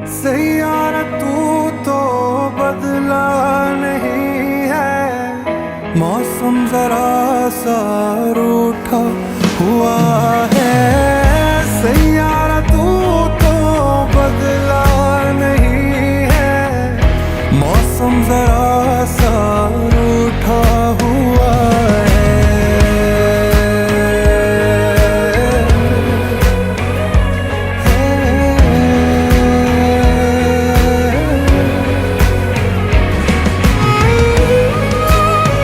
सैयारा तू तो बदला नहीं है, मौसम जरा सा रूठा हुआ है। सैयारा तू तो बदला नहीं है, मौसम जरा सा